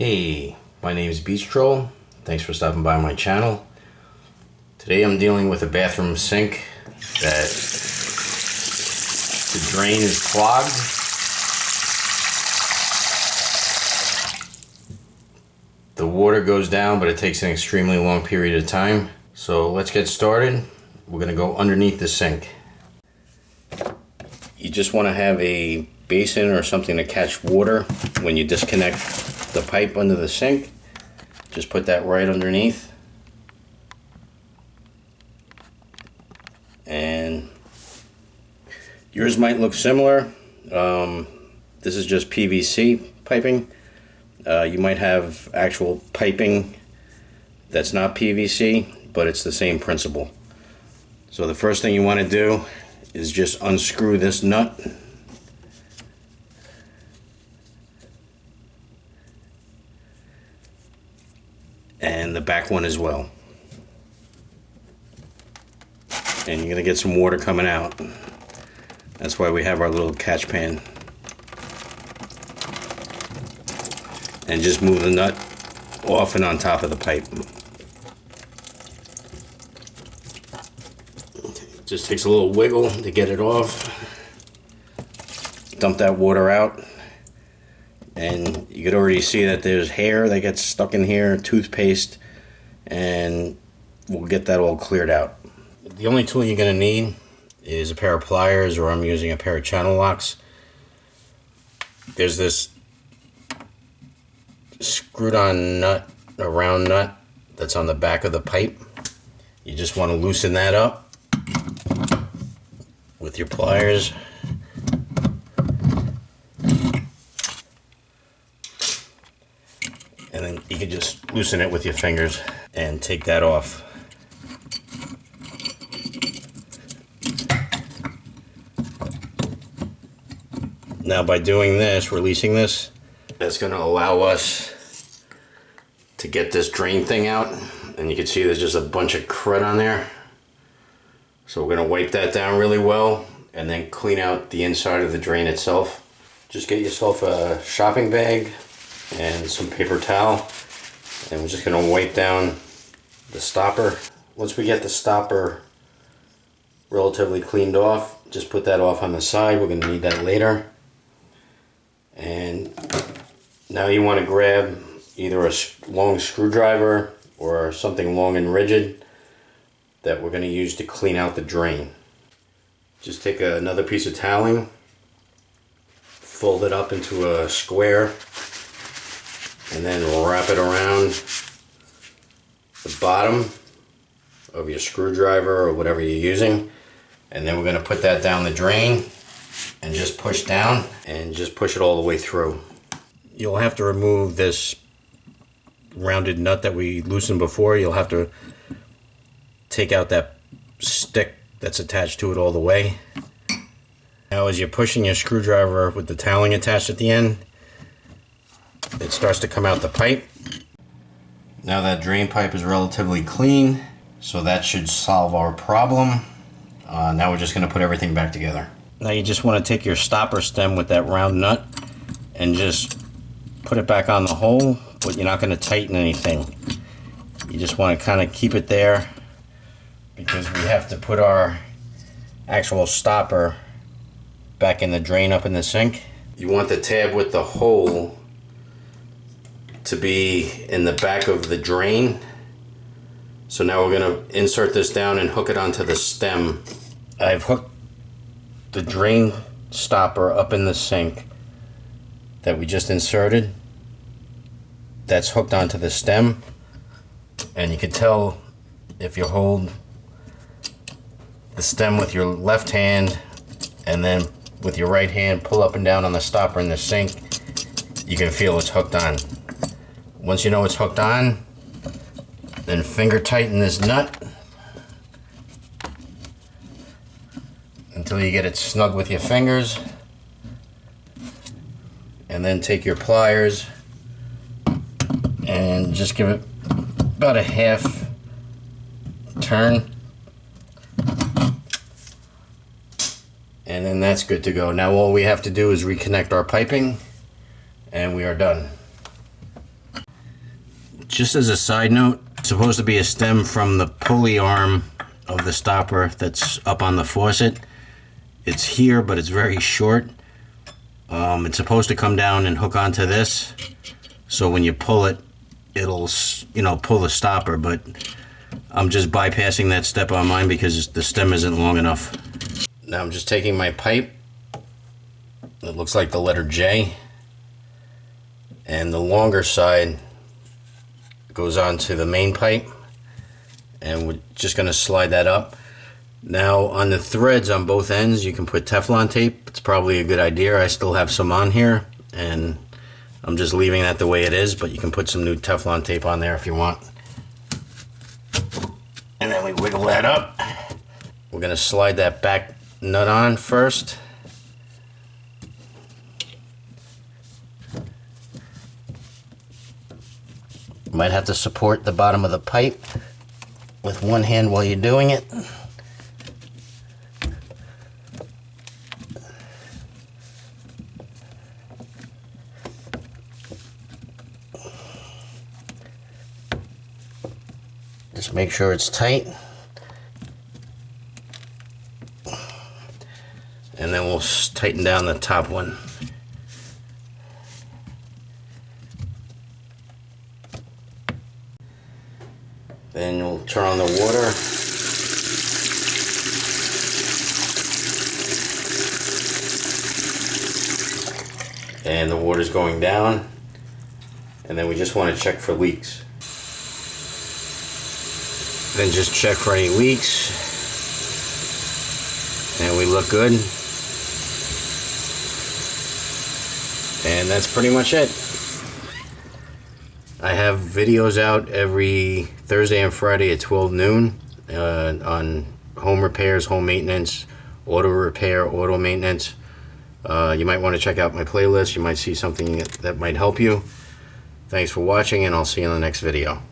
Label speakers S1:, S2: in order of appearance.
S1: Hey, my name is Beach Troll. Thanks for stopping by my channel. Today I'm dealing with a bathroom sink that the drain is clogged. The water goes down, but it takes an extremely long period of time. So let's get started. We're going to go underneath the sink. You just want to have a basin or something to catch water when you disconnect the pipe under the sink. Just put that right underneath. And yours might look similar. This is just PVC piping. You might have actual piping that's not PVC, but it's the same principle. So the first thing you want to do is just unscrew this nut. And the back one as well. And you're going to get some water coming out. That's why we have our little catch pan. And just move the nut off and on top of the pipe. Just takes a little wiggle to get it off. Dump that water out. And you can already see that there's hair that gets stuck in here, toothpaste, and we'll get that all cleared out. The only tool you're going to need is a pair of pliers, or I'm using a pair of channel locks. There's this screwed on nut, a round nut that's on the back of the pipe. You just want to loosen that up with your pliers. And then you can just loosen it with your fingers and take that off. Now by doing this, releasing this, that's going to allow us to get this drain thing out. And you can see there's just a bunch of crud on there. So we're going to wipe that down really well and then clean out the inside of the drain itself. Just get yourself a shopping bag and some paper towel, and we're just going to wipe down the stopper. Once we get the stopper relatively cleaned off, just put that off on the side. We're going to need that later. And now you want to grab either a long screwdriver or something long and rigid that we're going to use to clean out the drain. Just take another piece of toweling, fold it up into a square, and then wrap it around the bottom of your screwdriver or whatever you're using. And then we're going to put that down the drain and just push down and just push it all the way through. You'll have to remove this rounded nut that we loosened before. You'll have to take out that stick that's attached to it all the way. Now as you're pushing your screwdriver with the toweling attached at the end, it starts to come out the pipe. Now that drain pipe is relatively clean, so that should solve our problem. Now we're just going to put everything back together. Now you just want to take your stopper stem with that round nut and just put it back on the hole, but you're not going to tighten anything. You just want to kind of keep it there because we have to put our actual stopper back in the drain up in the sink. You want the tab with the hole to be in the back of the drain. So now we're going to insert this down and hook it onto the stem. I've hooked the drain stopper up in the sink that we just inserted. That's hooked onto the stem, and you can tell if you hold the stem with your left hand and then with your right hand pull up and down on the stopper in the sink, you can feel it's hooked on. Once you know it's hooked on, then finger tighten this nut until you get it snug with your fingers, and then take your pliers and just give it about a half turn, and then that's good to go. Now all we have to do is reconnect our piping and we are done. Just as a side note, it's supposed to be a stem from the pulley arm of the stopper that's up on the faucet. It's here, but it's very short. It's supposed to come down and hook onto this, so when you pull it, it'll, you know, pull the stopper, but I'm just bypassing that step on mine because the stem isn't long enough. Now I'm just taking my pipe. It looks like the letter J, and the longer side goes onto the main pipe, and we're just going to slide that up. Now on the threads on both ends you can put Teflon tape. It's probably a good idea. I still have some on here and I'm just leaving that the way it is, but you can put some new Teflon tape on there if you want. And then we wiggle that up. We're going to slide that back nut on first. You might have to support the bottom of the pipe with one hand while you're doing it. Just make sure it's tight. And then we'll tighten down the top one. Then we'll turn on the water. And the water's going down. And then we just want to check for leaks. Then just check for any leaks. And we look good. And that's pretty much it. I have videos out every Thursday and Friday at 12 noon on home repairs, home maintenance, auto repair, auto maintenance. You might want to check out my playlist. You might see something that might help you. Thanks for watching, and I'll see you in the next video.